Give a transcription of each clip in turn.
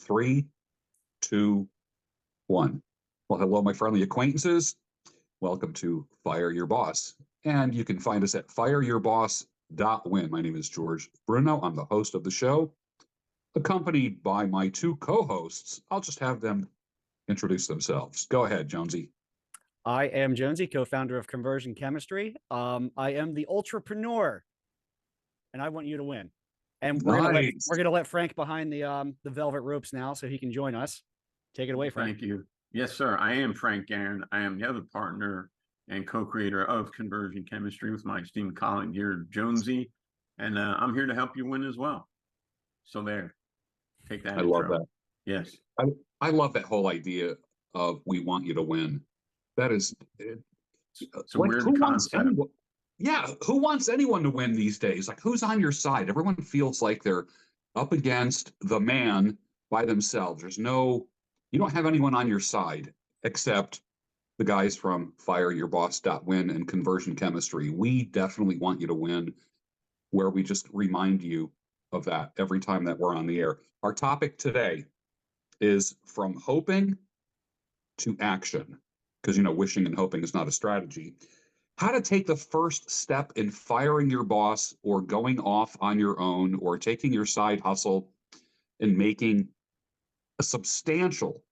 3, 2, 1. Well, hello, my friendly acquaintances. Welcome to Fire Your Boss. And you can find us at fireyourboss.win. My name is George Bruno. I'm the host of the show, accompanied by my two co-hosts. I'll just have them introduce themselves. Go ahead, Jonesy. I am Jonesy, co-founder of Conversion Chemistry. I am the entrepreneur, and I want you to win. And we're gonna let Frank behind the velvet ropes now, so he can join us. Take it away, Frank. Thank you. Yes, sir. I am Frank Guerin. I am the other partner and co-creator of Conversion Chemistry with my esteemed colleague here, Jonesy, and I'm here to help you win as well. So there, take that. I love that. Yes, I love that whole idea of we want you to win. That is, it's a weird concept. Who wants anyone to win these days? Like, who's on your side? Everyone feels like they're up against the man by themselves. You don't have anyone on your side except the guys from fireyourboss.win and Conversion Chemistry. We definitely want you to win, where we just remind you of that every time that we're on the air. Our topic today is from hoping to action, because, wishing and hoping is not a strategy. How to take the first step in firing your boss, or going off on your own, or taking your side hustle and making a substantial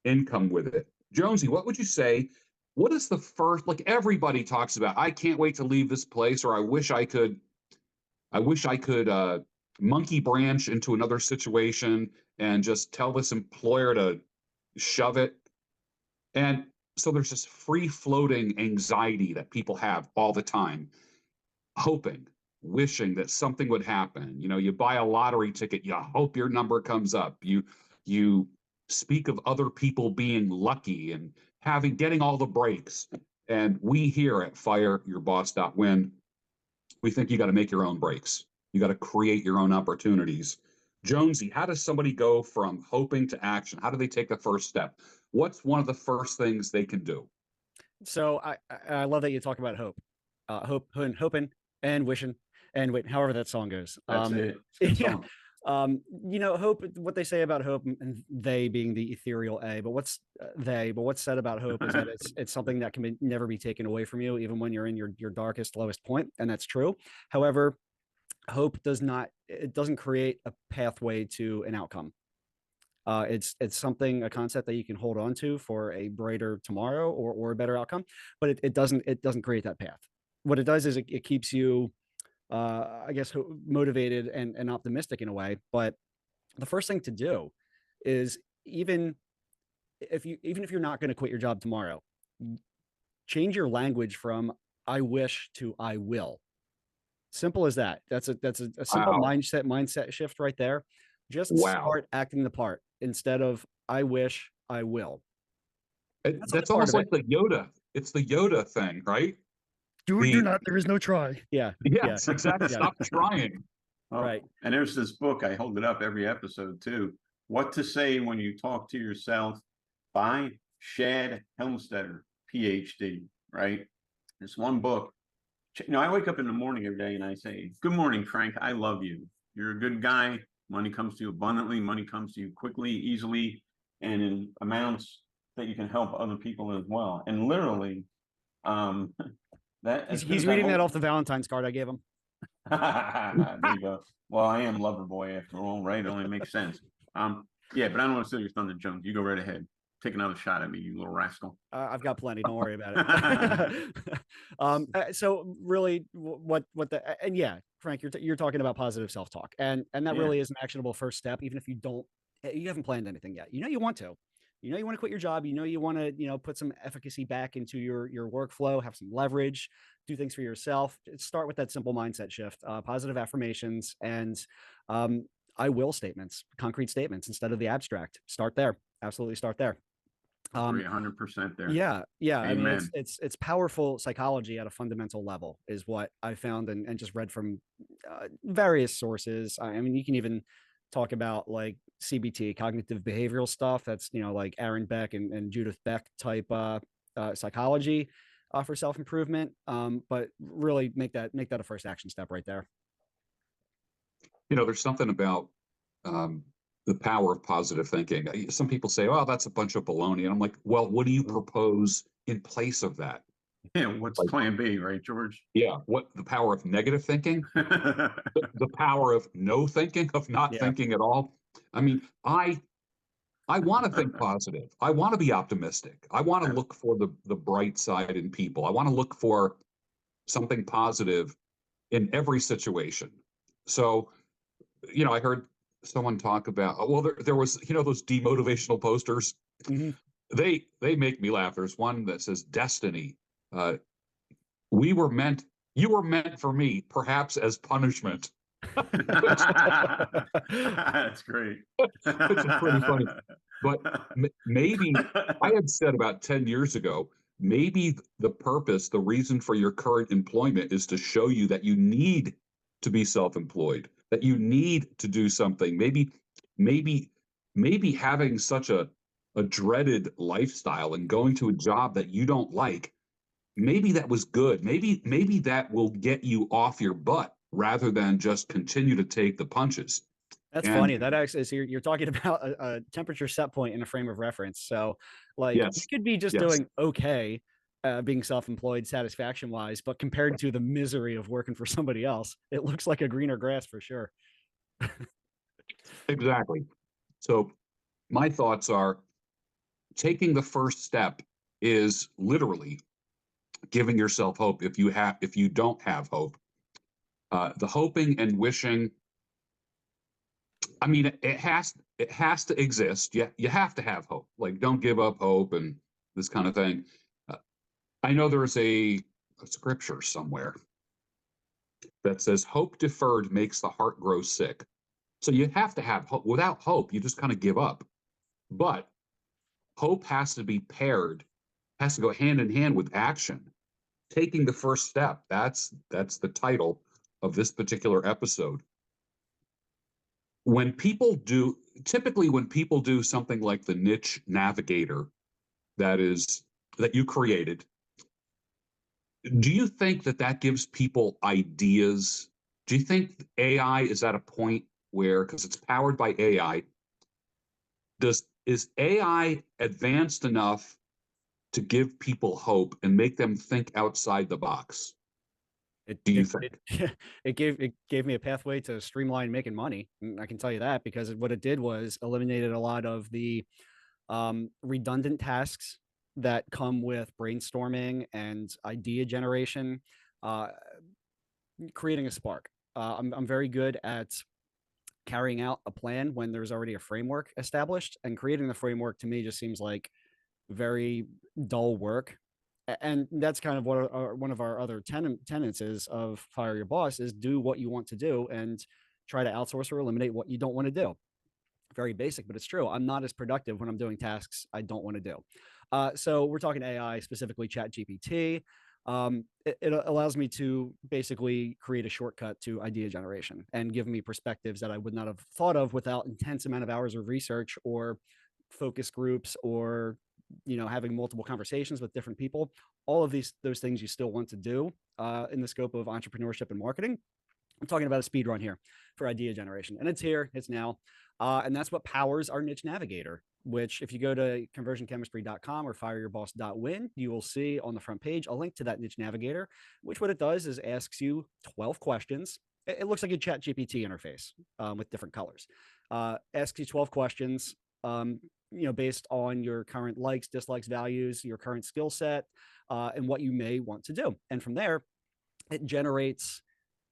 income with it. Jonesy, what would you say? What is the first, like everybody talks about, I can't wait to leave this place, or I wish I could monkey branch into another situation and just tell this employer to shove it. And so there's this free-floating anxiety that people have all the time, hoping, wishing that something would happen. You buy a lottery ticket, you hope your number comes up. You speak of other people being lucky and getting all the breaks. And we here at fireyourboss.win, we think you got to make your own breaks. You got to create your own opportunities. Jonesy, how does somebody go from hoping to action? How do they take the first step? What's one of the first things they can do? So I love that you talk about hope, hoping and wishing and wait, however that song goes. That's it. Yeah. Hope, what they say about hope, and they being the ethereal but what's said about hope is that it's something that can never be taken away from you, even when you're in your darkest, lowest point. And that's true. However, hope doesn't create a pathway to an outcome. It's a concept that you can hold on to for a brighter tomorrow or a better outcome, but it doesn't create that path. What it does is it keeps you, I guess, motivated and optimistic in a way. But the first thing to do is, even if you're not going to quit your job tomorrow, change your language from "I wish" to "I will." Simple as that. That's a simple mindset shift right there. Just start acting the part instead of "I wish, I will." That's almost like the Yoda. It's the Yoda thing, right? Do not. There is no try. Yeah. Yes, exactly. Stop trying. Oh, right. And there's this book, I hold it up every episode too. What to Say When You Talk to Yourself by Shad Helmstetter, PhD, right? It's one book. I wake up in the morning every day and I say, "Good morning, Frank. I love you. You're a good guy. Money comes to you abundantly. Money comes to you quickly, easily, and in amounts that you can help other people as well." And literally, he's reading that off the Valentine's card I gave him. There you go. Well, I am lover boy after all, right? It only makes sense. Yeah, but I don't want to steal your thunder, Jones. You go right ahead. Take another shot at me, you little rascal. I've got plenty. Don't worry about it. So really, Frank, you're talking about positive self-talk, and that really is an actionable first step, even if you haven't planned anything yet. You want to. You want to quit your job. You want to, put some efficacy back into your workflow, have some leverage, do things for yourself. Start with that simple mindset shift, positive affirmations, and I will statements, concrete statements instead of the abstract. Start there. Absolutely start there. 100% there. Yeah. Amen. I mean, it's powerful psychology at a fundamental level is what I found and just read from various sources. I mean, you can even talk about like CBT, cognitive behavioral stuff. That's, like Aaron Beck and Judith Beck type psychology for self-improvement. But really make that a first action step right there. There's something about the power of positive thinking. Some people say, "Oh, that's a bunch of baloney," and I'm like, "Well, what do you propose in place of that?" Yeah, what's Like, plan B, right, George? yeah, what the power of negative thinking? The power of no thinking, of not Yeah. thinking at all. I mean, I want to think positive. I want to be optimistic. I want to look for the bright side in people. I want to look for something positive in every situation. So, I heard someone talk about, well, there was, those demotivational posters. Mhm. They make me laugh. There's one that says destiny. Uh, we were meant, you were meant for me, perhaps as punishment. That's great. Which is pretty funny. But maybe I had said about 10 years ago, maybe the purpose, the reason for your current employment is to show you that you need to be self-employed, that you need to do something. Maybe, maybe having such a dreaded lifestyle and going to a job that you don't like, maybe that was good. Maybe that will get you off your butt rather than just continue to take the punches. That's And funny. That actually is you're talking about a temperature set point in a frame of reference. So, like, you yes, could be just yes. doing okay, being self-employed, satisfaction wise, but compared to the misery of working for somebody else, it looks like a greener grass for sure. Exactly. So my thoughts are taking the first step is literally giving yourself hope if you don't have hope. The hoping and wishing, I mean, it has to exist. You have to have hope. Like, don't give up hope and this kind of thing. Uh, I know there's a scripture somewhere that says hope deferred makes the heart grow sick. So you have to have hope. Without hope, you just kind of give up. But hope has to be paired, has to go hand in hand with action. Taking the first step. That's the title of this particular episode. When people do, typically when people do something like the niche navigator that you created, do you think that gives people ideas? Do you think AI is at a point where, because it's powered by AI, is AI advanced enough to give people hope and make them think outside the box? It Do you it think? it gave me a pathway to streamline making money. And I can tell you that because what it did was eliminated a lot of the redundant tasks that come with brainstorming and idea generation, uh, creating a spark. I'm very good at carrying out a plan when there's already a framework established, and creating the framework to me just seems like very dull work. And that's kind of what one of our other tenets is of Fire Your Boss is do what you want to do and try to outsource or eliminate what you don't want to do. Very basic, but it's true. I'm not as productive when I'm doing tasks I don't want to do. So we're talking AI, specifically Chat GPT. It allows me to basically create a shortcut to idea generation and give me perspectives that I would not have thought of without intense amount of hours of research or focus groups or having multiple conversations with different people. All of those things you still want to do in the scope of entrepreneurship and marketing. I'm talking about a speed run here for idea generation, and it's here, it's now, and that's what powers our niche navigator. Which, if you go to conversionchemistry.com or fireyourboss.win, you will see on the front page a link to that niche navigator. Which what it does is asks you 12 questions. It looks like a Chat GPT interface with different colors. Asks you 12 questions. Based on your current likes, dislikes, values, your current skill set, and what you may want to do. And from there, it generates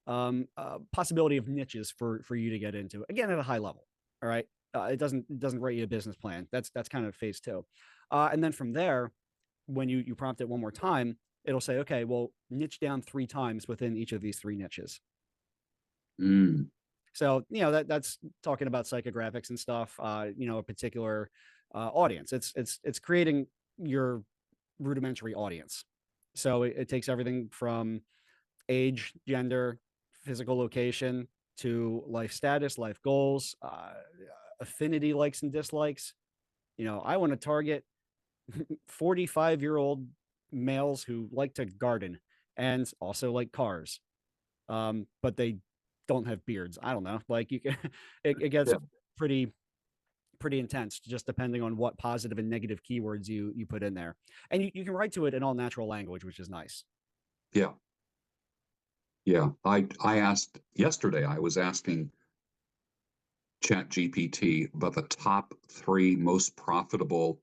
possibility of niches for you to get into, again at a high level. All right, it doesn't write you a business plan. That's kind of phase two, and then from there, when you prompt it one more time, it'll say, okay, well, niche down 3 times within each of these 3 niches. Mm. So that's talking about psychographics and stuff. A particular audience. It's creating your rudimentary audience. So it takes everything from age, gender, physical location to life status, life goals, affinity likes and dislikes. I want to target 45-year-old males who like to garden and also like cars, but they don't have beards. I don't know. Like you can, it gets Yeah. pretty pretty intense, just depending on what positive and negative keywords you put in there. And you can write to it in all natural language, which is nice. Yeah. Yeah. I asked yesterday, I was asking ChatGPT about the top 3 most profitable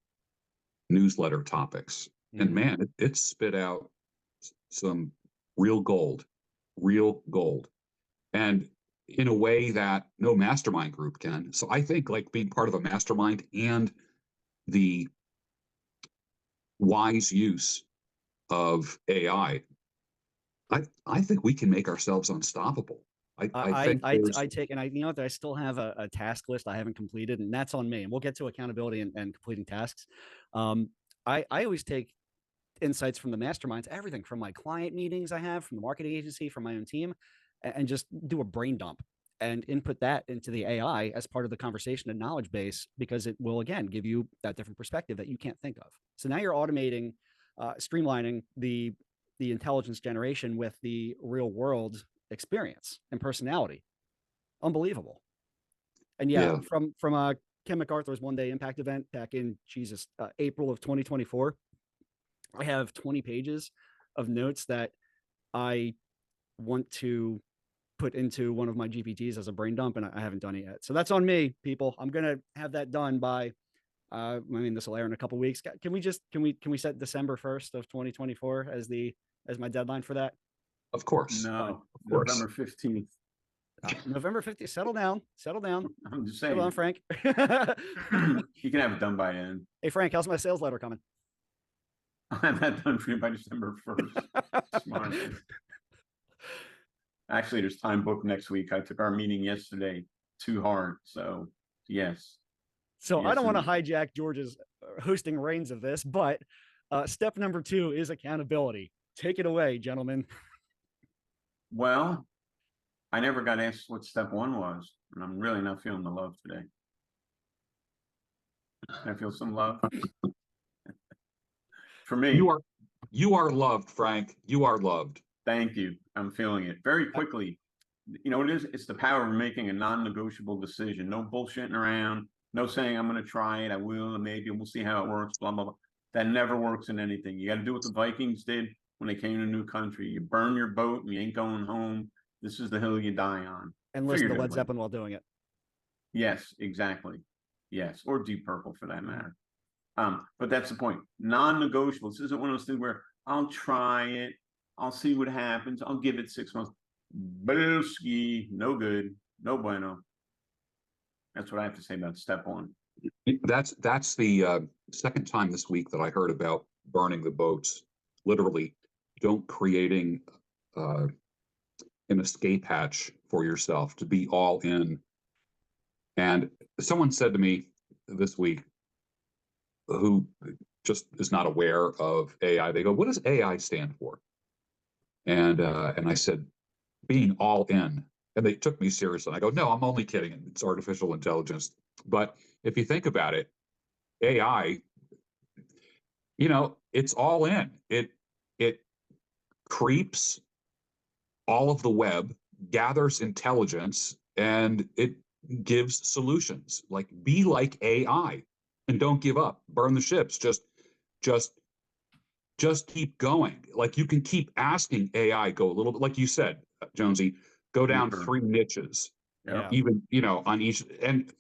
newsletter topics. And Mhm. man, it spit out some real gold, real gold. And in a way that no mastermind group can. So I think like being part of a mastermind and the wise use of AI, I think we can make ourselves unstoppable. I think there's I take, and you know that I still have a task list I haven't completed, and that's on me. And we'll get to accountability and completing tasks. I always take insights from the masterminds, everything from my client meetings I have, from the marketing agency, from my own team, and just do a brain dump and input that into the AI as part of the conversation and knowledge base, because it will, again, give you that different perspective that you can't think of. So now you're automating, streamlining the intelligence generation with the real world experience and personality. Unbelievable. And yeah, yeah. from Ken MacArthur's One Day Impact event back in April of 2024, I have 20 pages of notes that I want to put into one of my GPTs as a brain dump, and I haven't done it yet. So that's on me, people. I'm gonna have that done by I mean, this will air in a couple of weeks. Can we set December 1st of 2024 as my deadline for that? Of course. No, Of course. November 15th. November 15th. Settle down. I'm just Settle down, saying. Frank. You can have it done by then. Hey, Frank, how's my sales letter coming? I'll have that done for you by December 1st. Smart. Actually, there's time booked next week. I took our meeting yesterday too hard. So, yes. So Yes, I don't want to indeed. hijack George's hosting reins of this, but step number 2 is accountability. Take it away, gentlemen. Well, I never got asked what step 1 was, and I'm really not feeling the love today. I feel some love. For me, You are loved, Frank. You are loved. thank you. I'm feeling it very quickly. You know what it is? It's the power of making a non-negotiable decision. No bullshitting around. No saying I'm going to try it. I will, and maybe we'll see how it works. Blah blah blah. That never works in anything. You got to do what the Vikings did when they came to a new country. You burn your boat, and you ain't going home. This is the hill you die on. And listen to Led Figuratively. Zeppelin while doing it. Yes, exactly. Yes, or Deep Purple for that matter. But that's the point. Non-negotiable. This isn't one of those things where I'll try it. I'll see what happens. I'll give it 6 months. Booski, no good, no bueno. That's what I have to say about step 1. That's the second time this week that I heard about burning the boats. Literally, don't creating an escape hatch for yourself, to be all in. And someone said to me this week, who just is not aware of AI, they go, "What does AI stand for?" And I said, "Being all in." And they took me seriously. I go, "No, I'm only kidding. It's artificial intelligence." But if you think about it, AI, it's all in. It creeps all of the web, gathers intelligence, and it gives solutions. Like, be like AI and don't give up. Burn the ships. Just keep going. Like, you can keep asking AI, go a little bit, like you said, Jonesy, go down Deeper. 3 niches, Yeah. even, on each. And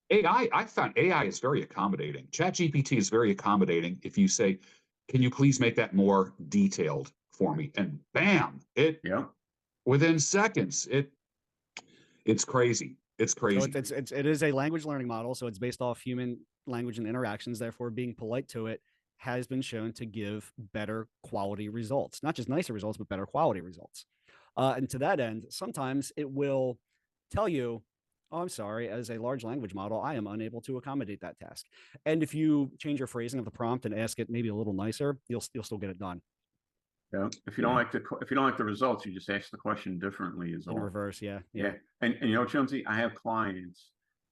AI, I found AI is very accommodating. ChatGPT is very accommodating. If you say, "Can you please make that more detailed for me?" And bam, Yeah. within seconds, it's crazy. It's crazy. So it is a language learning model. So it's based off human language and interactions. Therefore, being polite to it has been shown to give better quality results, not just nicer results, but better quality results. And to that end, sometimes it will tell you, "Oh, I'm sorry, as a large language model, I am unable to accommodate that task." And if you change your phrasing of the prompt and ask it maybe a little nicer, you'll still get it done. Yeah. If you don't like the results, you just ask the question differently is In all. reverse, yeah. Yeah. And Jonesy, I have clients,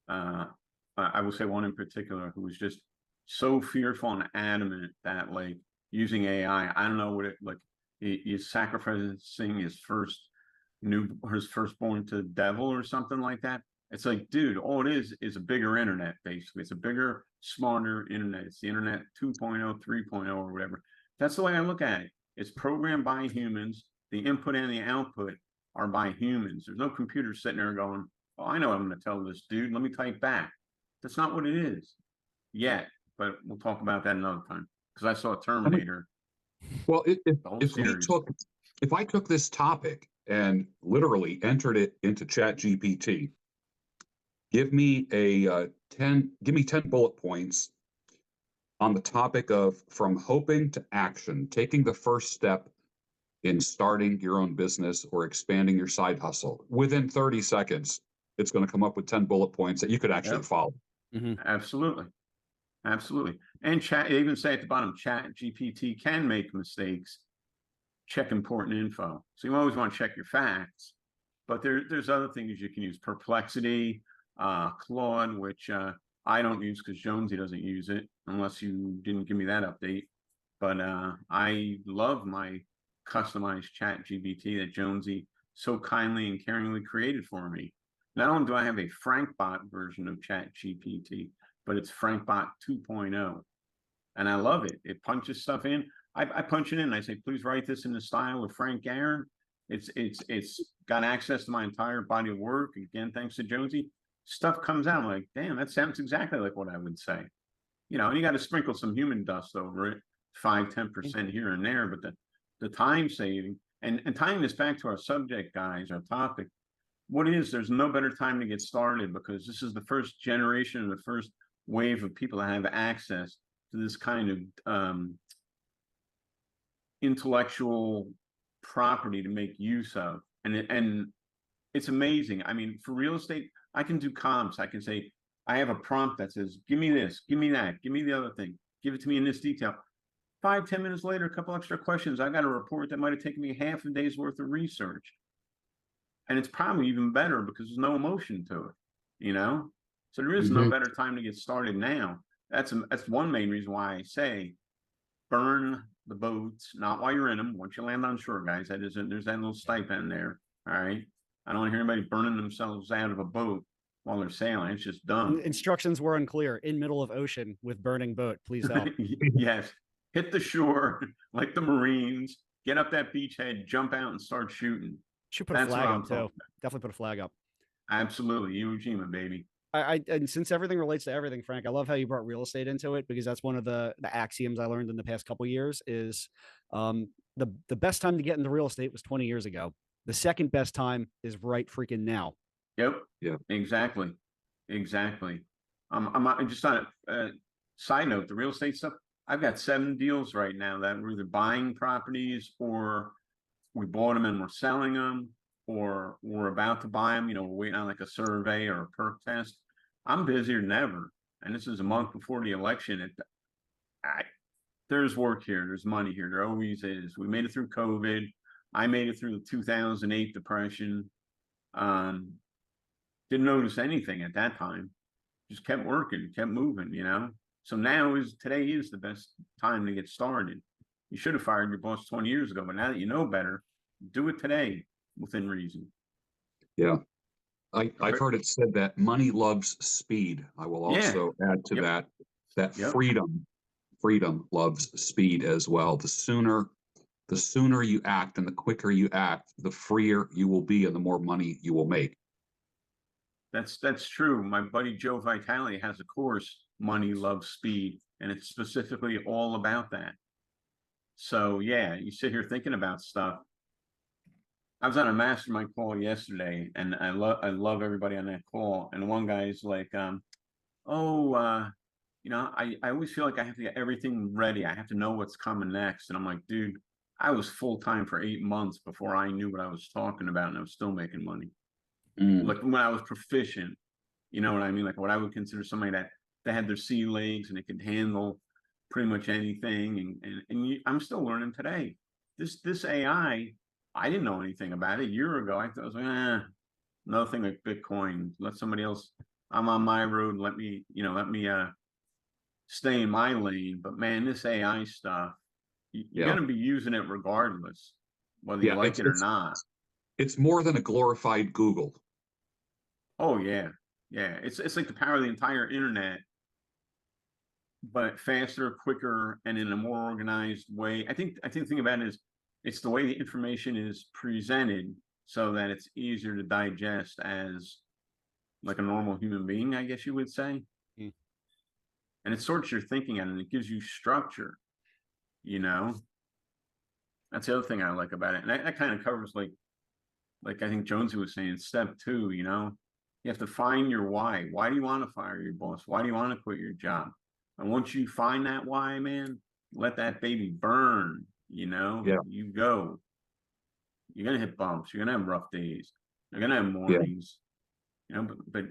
I will say one in particular who was just so fearful and adamant that, like, using AI, I don't know what it, like, he's sacrificing his firstborn to the devil or something like that. It's like, dude, all it is a bigger internet, basically. It's a bigger, smarter internet. It's the internet 2.0, 3.0, or whatever. That's the way I look at it. It's programmed by humans. The input and the output are by humans. There's no computer sitting there going, oh, I know what I'm going to tell this dude. Let me type back. That's not what it is yet, but we'll talk about that another time. Because I saw Terminator. Well, The whole if series. if I took this topic and literally entered it into Chat GPT, give me 10 bullet points on the topic of from hoping to action, taking the first step in starting your own business or expanding your side hustle. Within 30 seconds, it's going to come up with 10 bullet points that you could actually Yep. follow. Absolutely. Absolutely. And chat, they even say at the bottom, Chat GPT can make mistakes. Check important info. So you always want to check your facts, but there's other things you can use. Perplexity, Claude, which I don't use because Jonesy doesn't use it unless you didn't give me that update. But I love my customized Chat GPT that Jonesy so kindly and caringly created for me. Not only do I have a FrankBot version of Chat GPT, but it's FrankBot 2.0. And I love it. It punches stuff in. I punch it in and I say, please write this in the style of Frank Aaron. It's got access to my entire body of work. Again, thanks to Jonesy. Stuff comes out. I'm like, damn, that sounds exactly like what I would say. You know, and you got to sprinkle some human dust over it, 5-10% here and there. But the time saving and tying this back to our subject, guys, our topic, what is, there's no better time to get started because this is the first generation and the first wave of people that have access to this kind of intellectual property to make use of. And it's amazing. I mean, for real estate, I can do comps. I can say, I have a prompt that says, give me this, give me that, give me the other thing, give it to me in this detail. 5-10 minutes later, a couple extra questions. I got a report that might have taken me half a day's worth of research. And it's probably even better because there's no emotion to it, you know? So there is no better time to get started now. That's one main reason why I say burn the boats, not while you're in them. Once you land on shore, guys, there's that little stipend there. All right. I don't want to hear anybody burning themselves out of a boat while they're sailing. It's just dumb. Instructions were unclear. In middle of ocean with burning boat. Please help. Yes. Hit the shore like the Marines. Get up that beachhead, jump out, and start shooting. Should put a flag up too. Definitely put a flag up. Absolutely, Iwo Jima, baby. And since everything relates to everything, Frank, I love how you brought real estate into it because that's one of the axioms I learned in the past couple of years is the best time to get into real estate was 20 years ago. The second best time is right freaking now. Yep. Yeah. Exactly. I'm just on a side note, the real estate stuff. I've got 7 deals right now that we're either buying properties or we bought them and we're selling them, or we're about to buy them. You know, we're waiting on like a survey or a perk test. I'm busier than ever. And this is a month before the election. There's work here. There's money here. There always is. We made it through COVID. I made it through the 2008 depression. Didn't notice anything at that time. Just kept working, kept moving, you know? So today is the best time to get started. You should have fired your boss 20 years ago, but now that you know better, do it today within reason. Yeah. I've heard it said that money loves speed. I will also add to that freedom loves speed as well. The sooner you act and the quicker you act, the freer you will be and the more money you will make. That's true. My buddy Joe Vitale has a course, Money Loves Speed, and it's specifically all about that. So yeah, you sit here thinking about stuff. I was on a mastermind call yesterday, and I love everybody on that call. And one guy's like, you know, I always feel like I have to get everything ready. I have to know what's coming next. And I'm like, dude, I was full time for 8 months before I knew what I was talking about, and I was still making money. Like when I was proficient, you know what I mean? Like what I would consider somebody that had their sea legs and it could handle pretty much anything. And I'm still learning today. This AI, I didn't know anything about it a year ago. I thought, another thing like Bitcoin. Let somebody else. I'm on my road. Let me stay in my lane. But man, this AI stuff, you're going to be using it regardless, whether you like it or not. It's more than a glorified Google. Oh yeah, Yeah, it's like the power of the entire internet, but faster, quicker, and in a more organized way. I think the thing about it is it's the way the information is presented so that it's easier to digest as like a normal human being, I guess you would say. Mm. And it sorts your thinking out and it gives you structure, you know. That's the other thing I like about it. And that kind of covers like I think Jonesy was saying, step 2, you know. You have to find your why. Why do you want to fire your boss? Why do you want to quit your job? And once you find that why, man, let that baby burn, you know. Yeah. You go. You're gonna hit bumps, you're gonna have rough days, you're gonna have Yeah. mornings, you know, but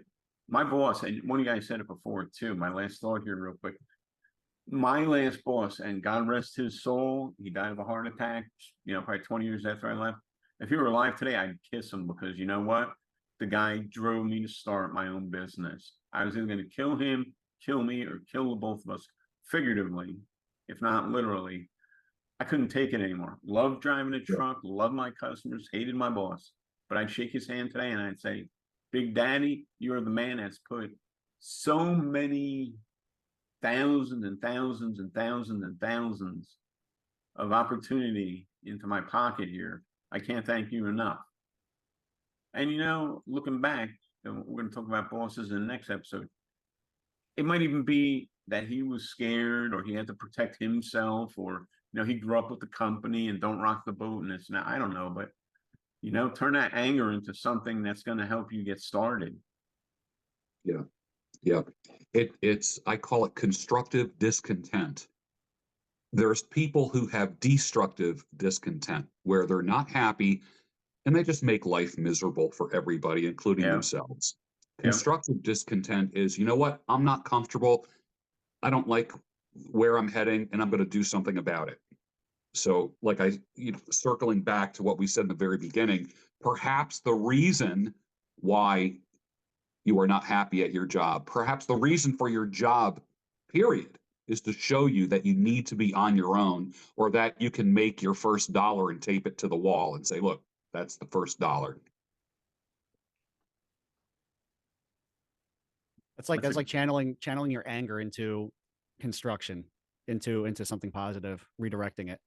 my boss, and one of you guys said it before too, my last thought here real quick. My last boss, and God rest his soul, he died of a heart attack, you know, probably 20 years after I left. If he were alive today, I'd kiss him because you know what? The guy drove me to start my own business. I was either going to kill him, kill me, or kill the both of us, figuratively, if not literally. I couldn't take it anymore. Loved driving a truck, loved my customers, hated my boss. But I'd shake his hand today and I'd say, Big Daddy, you're the man that's put so many thousands and thousands and thousands and thousands of opportunity into my pocket here. I can't thank you enough. And you know, looking back, and we're going to talk about bosses in the next episode. It might even be that he was scared or he had to protect himself, or you know, he grew up with the company and don't rock the boat. And it's now, I don't know, but you know, turn that anger into something that's going to help you get started. Yeah. Yeah. It's, I call it constructive discontent. There's people who have destructive discontent where they're not happy and they just make life miserable for everybody, including Yeah. themselves. Yeah. Constructive discontent is, you know what? I'm not comfortable. I don't like where I'm heading, and I'm going to do something about it. So, like circling back to what we said in the very beginning, perhaps the reason why you are not happy at your job, perhaps the reason for your job, period, is to show you that you need to be on your own, or that you can make your first dollar and tape it to the wall and say, look, that's the first dollar. That's like channeling your anger into construction, into something positive, redirecting it.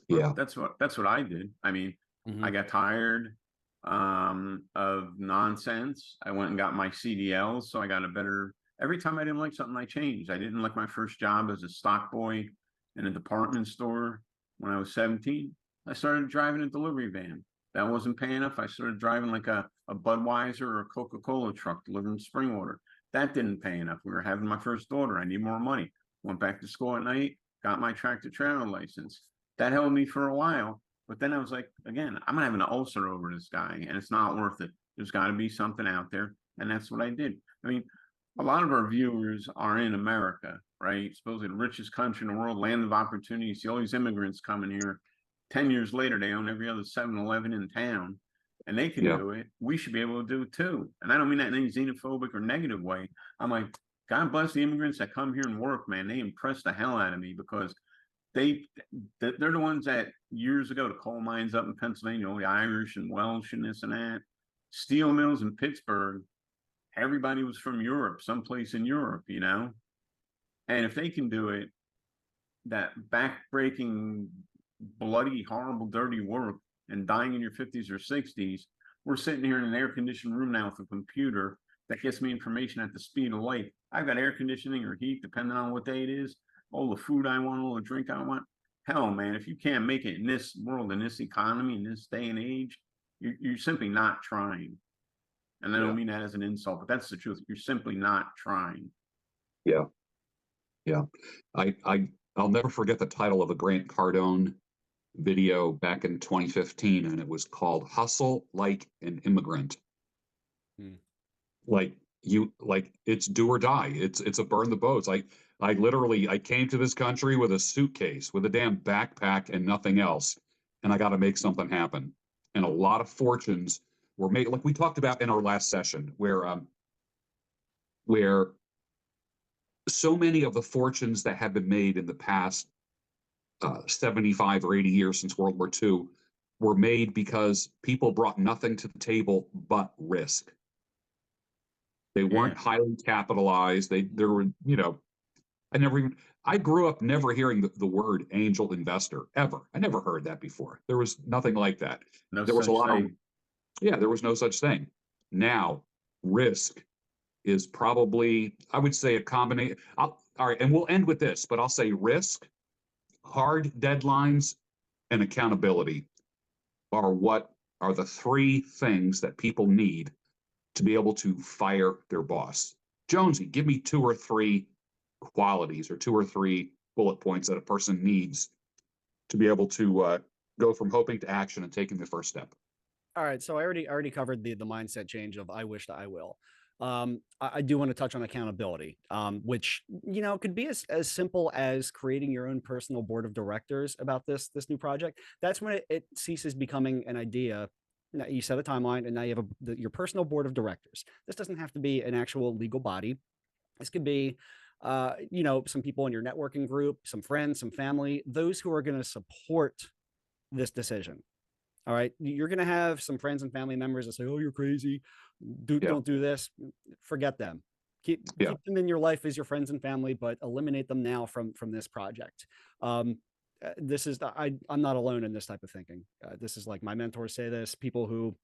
Yeah. That's what I did. I mean, Mhm. I got tired of nonsense. I went and got my CDLs, so I got a better. Every time I didn't like something, I changed. I didn't like my first job as a stock boy in a department store when I was 17. I started driving a delivery van. That wasn't paying enough. I started driving like a Budweiser or a Coca-Cola truck delivering spring water. That didn't pay enough. We were having my first daughter. I need more money. Went back to school at night, got my tractor trailer license. That held me for a while. But then I was like, again, I'm gonna have an ulcer over this guy, and it's not worth it. There's got to be something out there, and that's what I did. I mean, a lot of our viewers are in America, right? Supposedly the richest country in the world, land of opportunity. You see all these immigrants coming here. 10 years later, they own every other 7-Eleven in town, and they can do it. We should be able to do it too. And I don't mean that in any xenophobic or negative way. I'm like, God bless the immigrants that come here and work, man. They impress the hell out of me because they're the ones that years ago, the coal mines up in Pennsylvania, all the Irish and Welsh and this and that, steel mills in Pittsburgh, everybody was from Europe, someplace in Europe, you know. And if they can do it, that back-breaking, bloody, horrible, dirty work and dying in your 50s or 60s, we're sitting here in an air-conditioned room now with a computer that gets me information at the speed of light. I've got air conditioning or heat, depending on what day it is, all the food I want, all the drink I want. Hell, man, if you can't make it in this world, in this economy, in this day and age, you're simply not trying. And I don't mean that as an insult, but that's the truth. You're simply not trying. Yeah. Yeah. I'll never forget the title of a Grant Cardone video back in 2015, and it was called Hustle Like an Immigrant. Like it's do or die. It's a burn the boats. I literally came to this country with a suitcase, with a damn backpack and nothing else, and I got to make something happen. And a lot of fortunes were made, like we talked about in our last session, where so many of the fortunes that have been made in the past 75 or 80 years since World War II were made because people brought nothing to the table but risk. They weren't Yeah. highly capitalized. There were, I grew up never hearing the word angel investor ever. I never heard that before. There was nothing like that. No There was a such lot of, thing. yeah, there was no such thing. Now, risk is probably, I would say, a combination. All right, and we'll end with this, but I'll say risk, hard deadlines, and accountability are what are the three things that people need to be able to fire their boss. Jonesy, give me two or three qualities or two or three bullet points that a person needs to be able to go from hoping to action and taking the first step. All right, so I already covered the mindset change of I wish that I will. I do want to touch on accountability, which could be as simple as creating your own personal board of directors about this new project. That's when it ceases becoming an idea. Now you set a timeline, and now you have your personal board of directors. This doesn't have to be an actual legal body. This could be, some people in your networking group, some friends, some family, those who are going to support this decision. All right. You're going to have some friends and family members that say, oh, you're crazy. Don't do this. Forget them. Keep them in your life as your friends and family, but eliminate them now from this project. This is, I'm not alone in this type of thinking. This is like my mentors say this, people who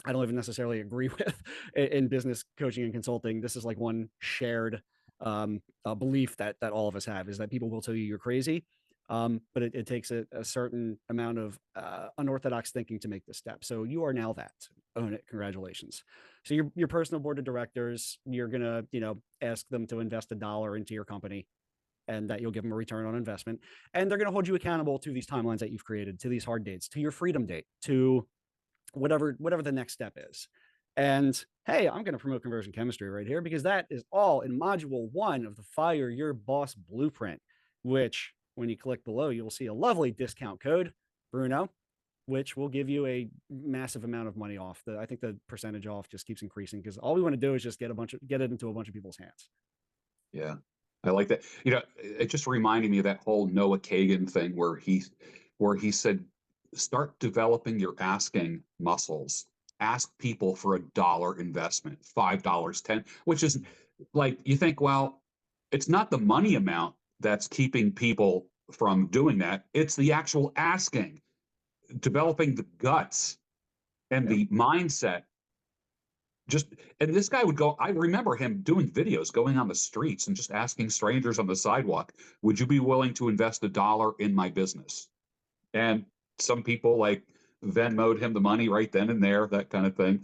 I don't even necessarily agree with in business coaching and consulting. This is like one shared belief that all of us have, is that people will tell you you're crazy. But it takes a certain amount of unorthodox thinking to make this step. So you are now that. Own it. Congratulations. So your personal board of directors, you're going to, ask them to invest $1 into your company, and that you'll give them a return on investment. And they're going to hold you accountable to these timelines that you've created, to these hard dates, to your freedom date, to whatever the next step is. And hey, I'm going to promote conversion chemistry right here, because that is all in module 1 of the Fire Your Boss Blueprint, which when you click below, you'll see a lovely discount code, Bruno, which will give you a massive amount of money off. I think the percentage off just keeps increasing, because all we want to do is just get it into a bunch of people's hands. Yeah, I like that. It just reminded me of that whole Noah Kagan thing where he said, start developing your asking muscles. Ask people for $1 investment, $5, 10, which is like, you think, well, it's not the money amount that's keeping people from doing that. It's the actual asking, developing the guts and the mindset. And this guy would go, I remember him doing videos, going on the streets and just asking strangers on the sidewalk, would you be willing to invest $1 in my business? And some people like Venmo'd him the money right then and there, that kind of thing.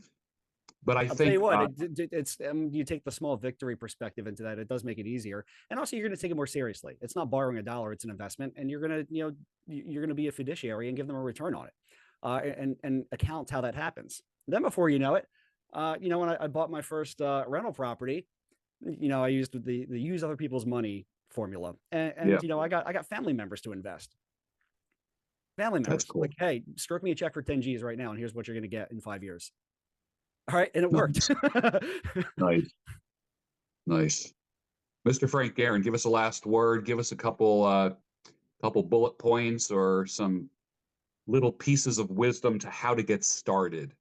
But I'll tell you what, it's you take the small victory perspective into that, it does make it easier. And also, you're going to take it more seriously. It's not borrowing $1; it's an investment, and you're going to be a fiduciary and give them a return on it, and account how that happens. Then before you know it, when I bought my first rental property, I used the use other people's money formula, and I got family members to invest. Family members, that's cool. like, hey, stroke me a check for 10 G's right now, and here's what you're going to get in 5 years. All right, and it worked. Nice. Mr. Frank Guerin, give us a last word. Give us a couple bullet points or some little pieces of wisdom to how to get started.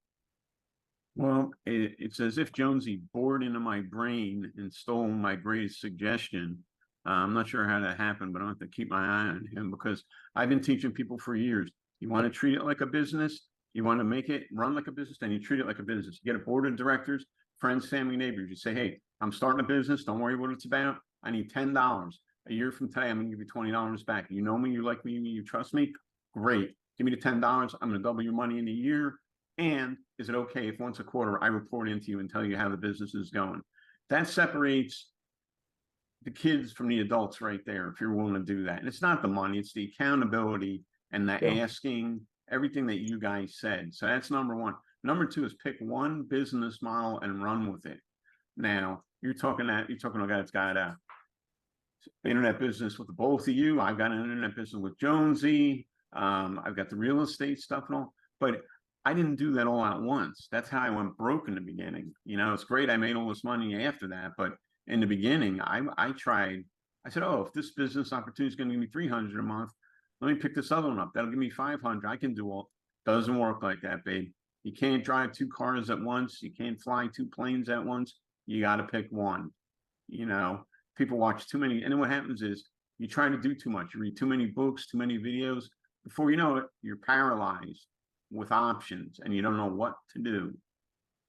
Well, it's as if Jonesy bored into my brain and stole my greatest suggestion. I'm not sure how that happened, but I have to keep my eye on him, because I've been teaching people for years. You want to treat it like a business. You want to make it run like a business, then you treat it like a business. You get a board of directors, friends, family, neighbors. You say, hey, I'm starting a business. Don't worry what it's about. I need $10. A year from today, I'm going to give you $20 back. You know me, you like me, you trust me. Great. Give me the $10. I'm going to double your money in a year. And is it okay if once a quarter I report into you and tell you how the business is going? That separates the kids from the adults right there, if you're willing to do that. And it's not the money, it's the accountability and the asking, everything that you guys said. So that's number 1. Number 2 is pick one business model and run with it. Now, you're talking to a guy that's got a internet business with both of you. I've got an internet business with Jonesy. I've got the real estate stuff and all, but I didn't do that all at once. That's how I went broke in the beginning. It's great I made all this money after that, but in the beginning, I tried. I said, oh, if this business opportunity is going to give me $300 a month, let me pick this other one up. That'll give me $500. I can do all. Doesn't work like that, babe. You can't drive 2 cars at once. You can't fly 2 planes at once. You got to pick one. People watch too many. And then what happens is you try to do too much. You read too many books, too many videos. Before you know it, you're paralyzed with options and you don't know what to do.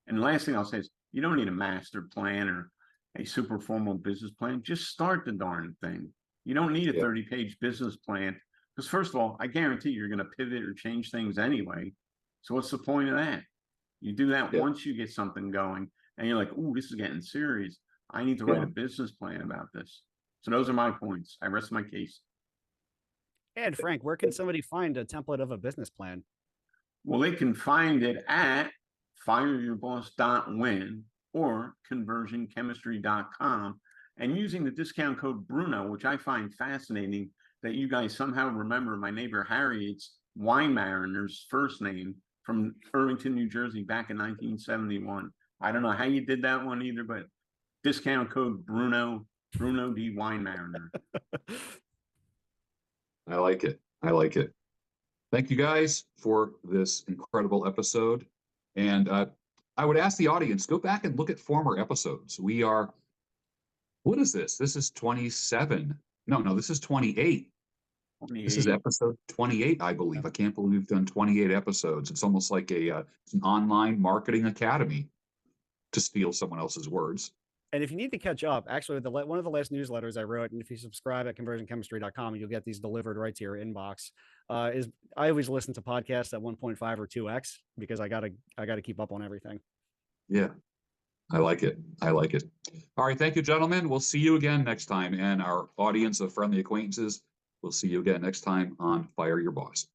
And the last thing I'll say is you don't need a master plan or a super formal business plan. Just start the darn thing. You don't need a 30-page business plan because, first of all, I guarantee you're going to pivot or change things anyway. So what's the point of that? You do that once you get something going and you're like, oh, this is getting serious. I need to write a business plan about this. So those are my points. I rest my case. And Frank, where can somebody find a template of a business plan? Well, they can find it at fireyourboss.win or conversionchemistry.com. And using the discount code Bruno, which I find fascinating that you guys somehow remember my neighbor Harriet's wine mariner's first name from Irvington, New Jersey back in 1971. I don't know how you did that one either, but discount code Bruno D Wine Mariner. I like it. I like it. Thank you guys for this incredible episode. And I would ask the audience, go back and look at former episodes. We are, what is this? This is 27. No, this is 28. 28. This is episode 28, I believe. I can't believe we've done 28 episodes. It's almost like it's an online marketing academy, to steal someone else's words. And if you need to catch up, actually, one of the last newsletters I wrote, and if you subscribe at conversionchemistry.com, you'll get these delivered right to your inbox. I always listen to podcasts at 1.5 or 2x because I gotta keep up on everything. Yeah, I like it. I like it. All right, thank you, gentlemen. We'll see you again next time, and our audience of friendly acquaintances. We'll see you again next time on Fire Your Boss.